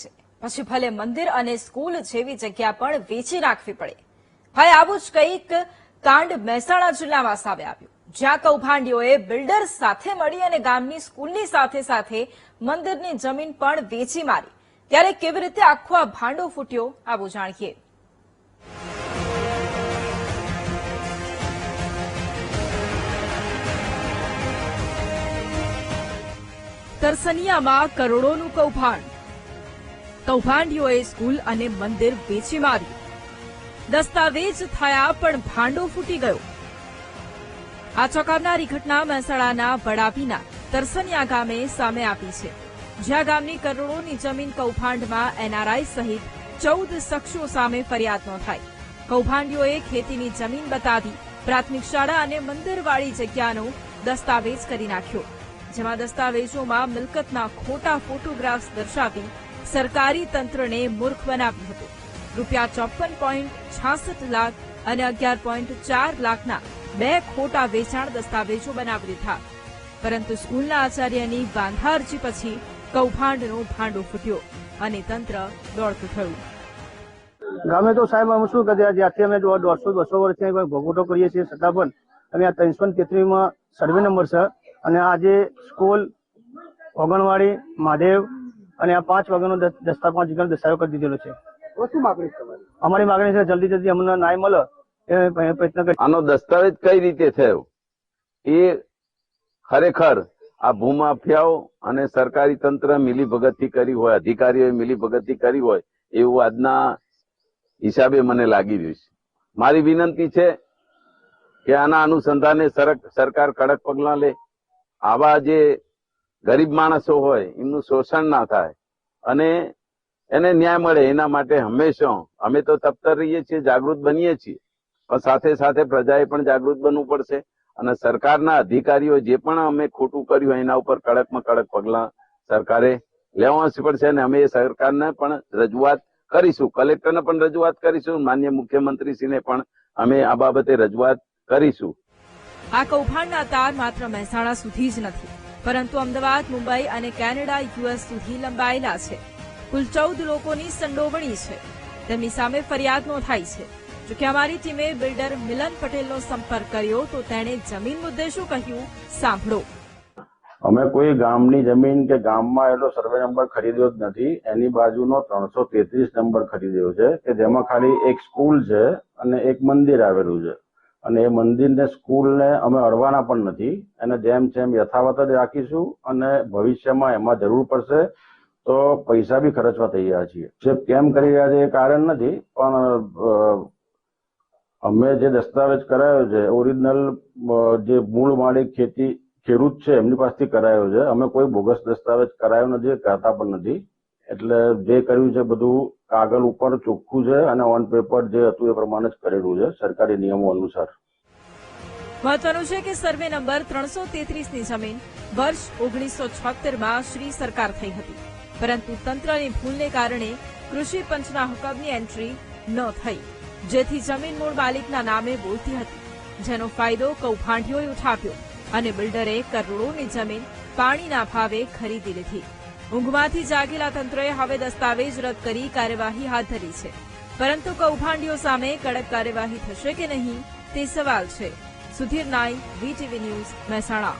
છે, પછી ભલે મંદિર અને સ્કૂલ જેવી જગ્યા પણ વેચી નાખવી પડે। ભાઈ આવું જ કંઈક કાંડ મહેસાણા જિલ્લામાં સામે આવ્યું, જ્યાં કૌભાંડીઓએ બિલ્ડર સાથે મળી અને ગામની સ્કૂલની સાથે સાથે મંદિરની જમીન પણ વેચી મારી। ત્યારે કેવી રીતે આખો આ ભાંડો ફૂટ્યો, આવું જાણીએ। તરસનિયામાં કરોડોનું કૌભાંડ, કૌભાંડીઓએ સ્કૂલ અને મંદિર વેચી માર્યું। દસ્તાવેજ થયા પણ ભાંડો ફૂટી ગયો। આ ચોંકાવનારી ઘટના મહેસાણાના વડાપીના તરસનિયા ગામે સામે આવી છે, જ્યાં ગામની કરોડોની જમીન કૌભાંડમાં એનઆરઆઈ સહિત 14 શખ્સો સામે ફરિયાદ નોંધાઈ। કૌભાંડીઓએ ખેતીની જમીન બતાવી પ્રાથમિક શાળા અને મંદિરવાળી જગ્યાનો દસ્તાવેજ કરી નાખ્યો, જેમાં દસ્તાવેજોમાં મિલકતના ખોટા ફોટોગ્રાફ્સ દર્શાવી સરકારી તંત્રને મૂર્ખ બનાવ્યું હતું। ₹54.66 લાખ અને 11.4 લાખના 2 ખોટા વેચાણ દસ્તાવેજો બનાવી દીધા, પરંતુ સ્કૂલના આચાર્યની વાંધા અરજી પછી કૌભાંડનો ભાંડો ફૂટ્યો અને તંત્ર દોડતું થયું। ગામે તો સાહેબ અમે શું કરીએ, જ્યાંથી અમે 150-200 વર્ષથી ભોગવટો કરીએ છીએ, છતાં પણ અમે આ 333માં સર્વે નંબર છે અને આજે સ્કૂલ, ઓગણવાડી, મહાદેવ અને આ 5 વાગ્યાનો 5 જગ્યાનો દસ્તાવેજ કરી દીધેલો છે। શું માગણી છે અમારી? માગણી છે જલ્દી અમને ન્યાય મળે એ પ્રયત્ન કરીએ। આનો દસ્તાવેજ કઈ રીતે થયો એ ખરેખર આ ભૂમાફિયાઓ અને સરકારી તંત્ર મિલીભગતથી કરી હોય, અધિકારીઓએ મિલીભગતથી કરી હોય એવું આજના હિસાબે મને લાગી રહ્યું છે। મારી વિનંતી છે કે આના અનુસંધાને સરકાર કડક પગલાં લે, આવા જે ગરીબ માણસો હોય એમનું શોષણ ના થાય અને એને ન્યાય મળે એના માટે હંમેશા અમે તો તત્પર રહીએ છીએ, જાગૃત બનીએ છીએ, પણ સાથે સાથે પ્રજાએ પણ જાગૃત બનવું પડશે અને સરકારના અધિકારીઓ જે પણ અમે ખોટું કર્યું હોય એના ઉપર કડકમાં કડક પગલાં સરકારે લેવા પડશે અને અમે સરકારને પણ રજૂઆત કરીશું, કલેક્ટરને પણ રજૂઆત કરીશું, માનનીય મુખ્યમંત્રીશ્રીને પણ અમે આ બાબતે રજૂઆત કરીશું। આ કૌભાંડના તાર માત્ર મહેસાણા સુધી જ નથી, પરંતુ અમદાવાદ, મુંબઈ અને કેનેડા, યુએસ સુધી લંબાયેલા છે। કુલ 14 લોકોની સંડોવણી છે, તેમની સામે ફરિયાદ નોંધાઈ છે। જોકે અમારી ટીમે બિલ્ડર મિલન પટેલનો સંપર્ક કર્યો તો તેણે જમીન મુદ્દે શું કહ્યું, સાંભળો। અમે કોઈ ગામની જમીન કે ગામમાં એટલો સર્વે નંબર ખરીદ્યો જ નથી, એની બાજુનો 333 નંબર ખરીદ્યો છે કે જેમાં ખાલી એક સ્કૂલ છે અને એક મંદિર આવેલું છે અને એ મંદિરને સ્કૂલને અમે અડવાના પણ નથી, એને જેમ તેમ યથાવત જ રાખીશું અને ભવિષ્યમાં એમાં જરૂર પડશે તો પૈસા બી ખર્ચવા તૈયાર છીએ। જે કેમ કરી રહ્યા છે એ કારણ નથી, પણ અમે જે દસ્તાવેજ કરાયો છે ઓરિજિનલ જે મૂળ માલિક ખેડૂત છે એમની પાસેથી કરાયો છે, અમે કોઈ બોગસ દસ્તાવેજ કરાયો નથી, કરતા પણ નથી। એટલે જે કર્યું છે બધું કાગળ ઉપર ચોખ્ખું છે અને ઓન પેપર જે હતું એ પ્રમાણે જ કરેલું છે સરકારી નિયમો અનુસાર। મહત્વનું છે કે સર્વે નંબર 333ની જમીન વર્ષ 1976માં શ્રી સરકાર થઈ હતી, પરંતુ તંત્રની ભૂલને કારણે કૃષિ પંચના હુકમની એન્ટ્રી ન થઈ, જેથી જમીન મૂળ માલિકના નામે બોલતી હતી, જેનો ફાયદો કૌભાંડીઓએ ઉઠાવ્યો અને બિલ્ડરે કરોડોની જમીન પાણીના ભાવે ખરીદી લીધી। ઊંઘમાંથી જાગેલા તંત્રએ હવે દસ્તાવેજ રદ કરી કાર્યવાહી હાથ ધરી છે, પરંતુ કૌભાંડીઓ સામે કડક કાર્યવાહી થશે કે નહીં તે સવાલ છે। સુધીર નાઈ, વીટીવી ન્યૂઝ, મહેસાણા।